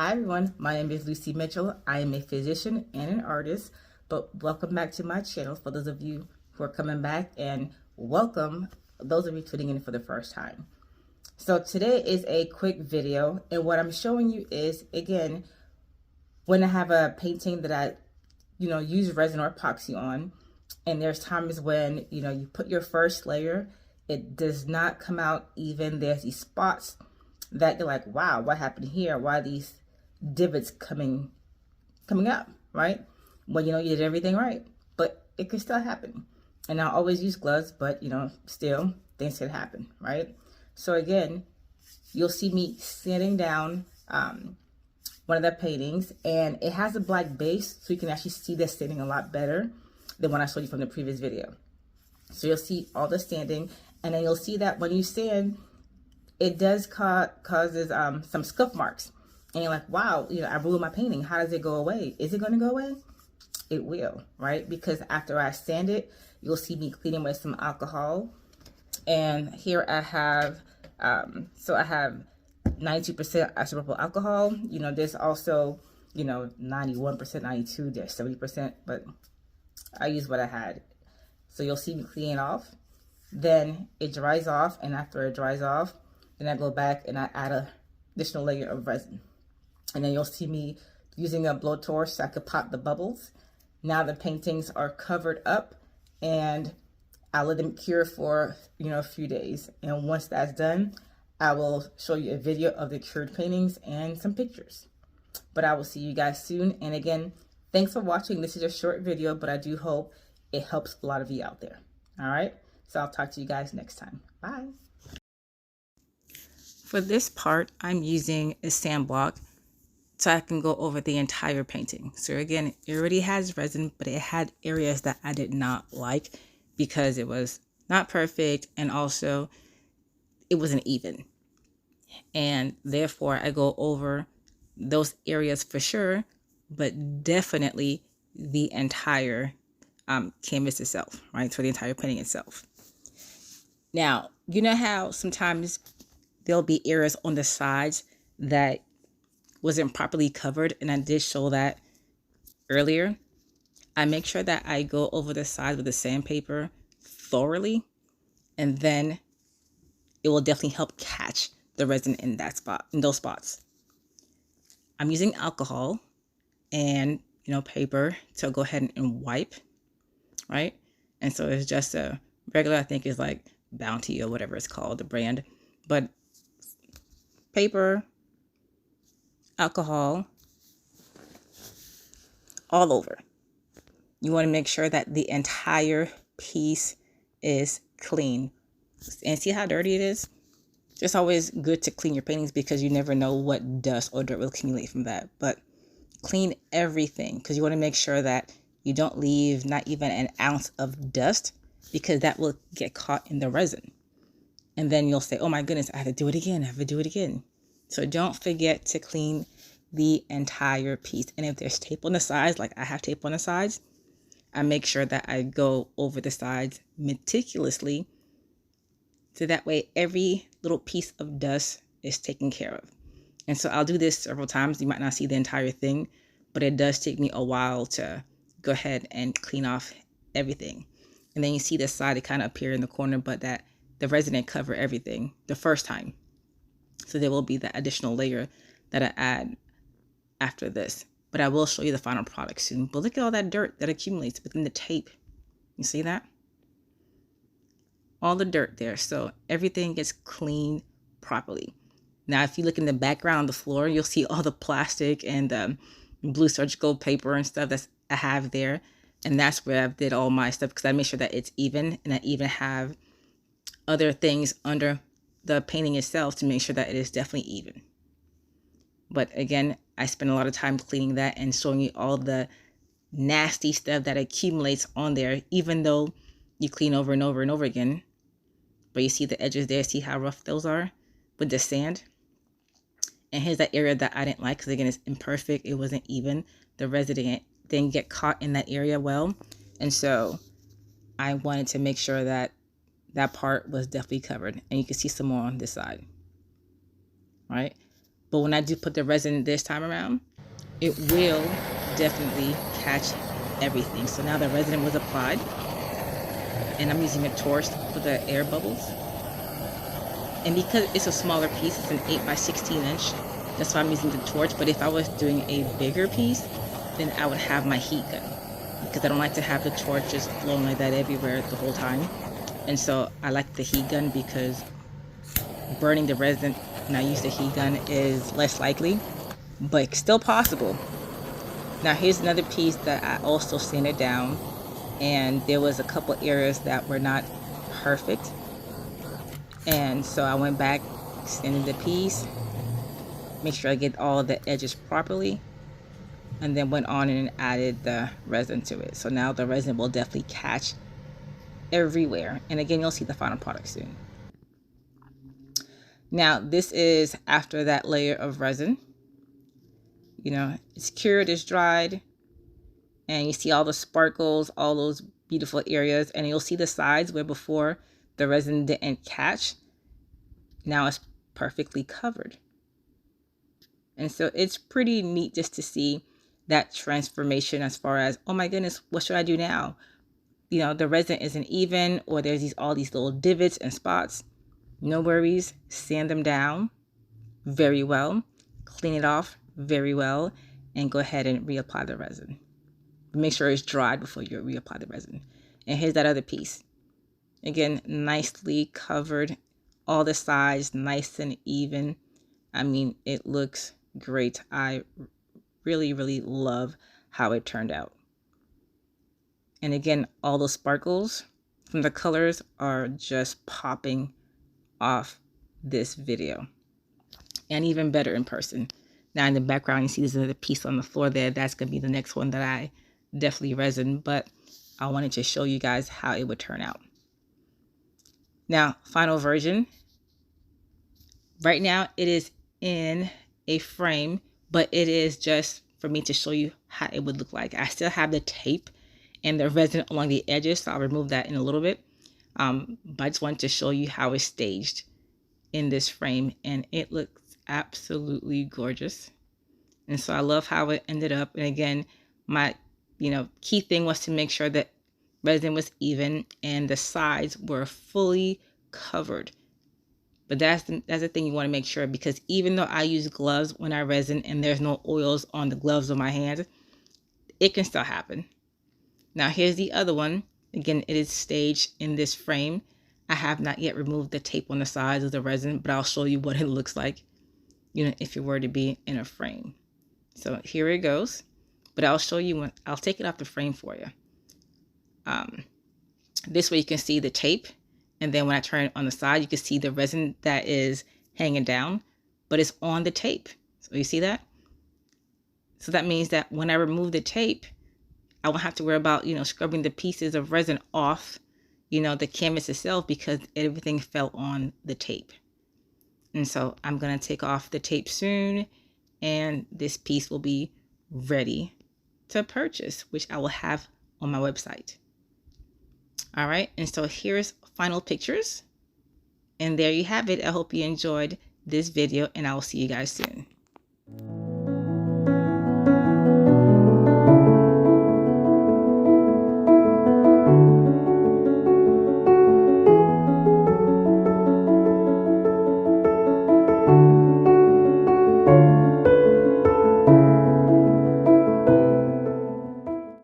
Hi everyone, my name is Lucie Mitchell. I am a physician and an artist, but welcome back to my channel for those of you who are coming back, and welcome those of you tuning in for the first time. So today is a quick video, and what I'm showing you is, again, when I have a painting that I use resin or epoxy on, and there's times when you put your first layer, it does not come out even. There's these spots that you're like, wow, what happened here? Why are these divots coming up, right? Well, you did everything right, but it could still happen. And I always use gloves, but still things can happen, right? So again, you'll see me sanding down one of the paintings, and it has a black base, so you can actually see the sanding a lot better than when I showed you from the previous video. So you'll see all the sanding, and then you'll see that when you sand, it does causes some scuff marks. And you're like, wow, I ruined my painting. How does it go away? Is it going to go away? It will, right? Because after I sand it, you'll see me cleaning with some alcohol. And here I have, so I have 92% isopropyl alcohol. There's also, 91%, 92, there's 70%, but I use what I had. So you'll see me cleaning off. Then it dries off, and after it dries off, then I go back and I add an additional layer of resin. And then you'll see me using a blowtorch so I could pop the bubbles. Now the paintings are covered up, and I'll let them cure for a few days. And once that's done, I will show you a video of the cured paintings and some pictures. But I will see you guys soon. And again, thanks for watching. This is a short video, but I do hope it helps a lot of you out there. All right, so I'll talk to you guys next time. Bye. For this part, I'm using a sand block so I can go over the entire painting. So again, it already has resin, but it had areas that I did not like because it was not perfect, and also it wasn't even. And therefore I go over those areas for sure, but definitely the entire canvas itself, right? So the entire painting itself. Now, you know how sometimes there'll be areas on the sides that wasn't properly covered, and I did show that earlier. I make sure that I go over the side with the sandpaper thoroughly, and then it will definitely help catch the resin in that spot, in those spots. I'm using alcohol and paper to go ahead and wipe, right? And so it's just a regular, I think is like Bounty or whatever it's called, the brand, but paper, alcohol, all over. You want to make sure that the entire piece is clean. And see how dirty it is? It's always good to clean your paintings because you never know what dust or dirt will accumulate from that. But clean everything, because you want to make sure that you don't leave not even an ounce of dust, because that will get caught in the resin. And then you'll say, oh my goodness, I have to do it again. I have to do it again. So don't forget to clean the entire piece. And if there's tape on the sides, like I have tape on the sides, I make sure that I go over the sides meticulously, so that way every little piece of dust is taken care of. And so I'll do this several times. You might not see the entire thing, but it does take me a while to go ahead and clean off everything. And then you see the side, it kind of appear in the corner, but that the resin didn't cover everything the first time. So there will be that additional layer that I add after this. But I will show you the final product soon. But look at all that dirt that accumulates within the tape. You see that? All the dirt there. So everything gets cleaned properly. Now, if you look in the background on the floor, you'll see all the plastic and the blue surgical paper and stuff that I have there. And that's where I did all my stuff, because I make sure that it's even, and I even have other things under the painting itself to make sure that it is definitely even. But again, I spend a lot of time cleaning that and showing you all the nasty stuff that accumulates on there, even though you clean over and over and over again. But you see the edges there, see how rough those are with the sand? And here's that area that I didn't like, because again, it's imperfect. It wasn't even. The resin didn't get caught in that area well. And so I wanted to make sure that that part was definitely covered. And you can see some more on this side, right? But when I do put the resin this time around, it will definitely catch everything. So now the resin was applied, and I'm using a torch for the air bubbles. And because it's a smaller piece, it's an 8 by 16 inch, that's why I'm using the torch. But if I was doing a bigger piece, then I would have my heat gun, because I don't like to have the torch just blowing like that everywhere the whole time. And so I like the heat gun because burning the resin when I use the heat gun is less likely, but still possible. Now here's another piece that I also sanded down, and there was a couple areas that were not perfect. And so I went back, sanded the piece, make sure I get all the edges properly, and then went on and added the resin to it. So now the resin will definitely catch everywhere. And again, you'll see the final product soon. Now this is after that layer of resin. You know, it's cured, it's dried, and you see all the sparkles, all those beautiful areas, and you'll see the sides where before the resin didn't catch. Now it's perfectly covered. And so it's pretty neat just to see that transformation as far as, oh my goodness, what should I do now? You know, the resin isn't even, or there's all these little divots and spots. No worries, sand them down very well, clean it off very well, and go ahead and reapply the resin. Make sure it's dry before you reapply the resin. And here's that other piece. Again, nicely covered, all the sides nice and even. I mean, it looks great. I really, really love how it turned out. And again, all those sparkles from the colors are just popping off this video, and even better in person. Now in the background, you see there's another piece on the floor there. That's going to be the next one that I definitely resin, but I wanted to show you guys how it would turn out. Now, final version. Right now it is in a frame, but it is just for me to show you how it would look like. I still have the tape and the resin along the edges, so I'll remove that in a little bit. But I just wanted to show you how it's staged in this frame, and it looks absolutely gorgeous. And so I love how it ended up. And again, my key thing was to make sure that resin was even and the sides were fully covered. But that's the thing you want to make sure, because even though I use gloves when I resin and there's no oils on the gloves of my hands, it can still happen. Now here's the other one. Again, it is staged in this frame. I have not yet removed the tape on the sides of the resin, but I'll show you what it looks like, if it were to be in a frame. So here it goes, but I'll show you when I'll take it off the frame for you. This way you can see the tape, and then when I turn it on the side, you can see the resin that is hanging down, but it's on the tape. So you see that? So that means that when I remove the tape, I won't have to worry about, scrubbing the pieces of resin off, the canvas itself, because everything fell on the tape. And so I'm going to take off the tape soon, and this piece will be ready to purchase, which I will have on my website. All right. And so here's final pictures. And there you have it. I hope you enjoyed this video, and I will see you guys soon.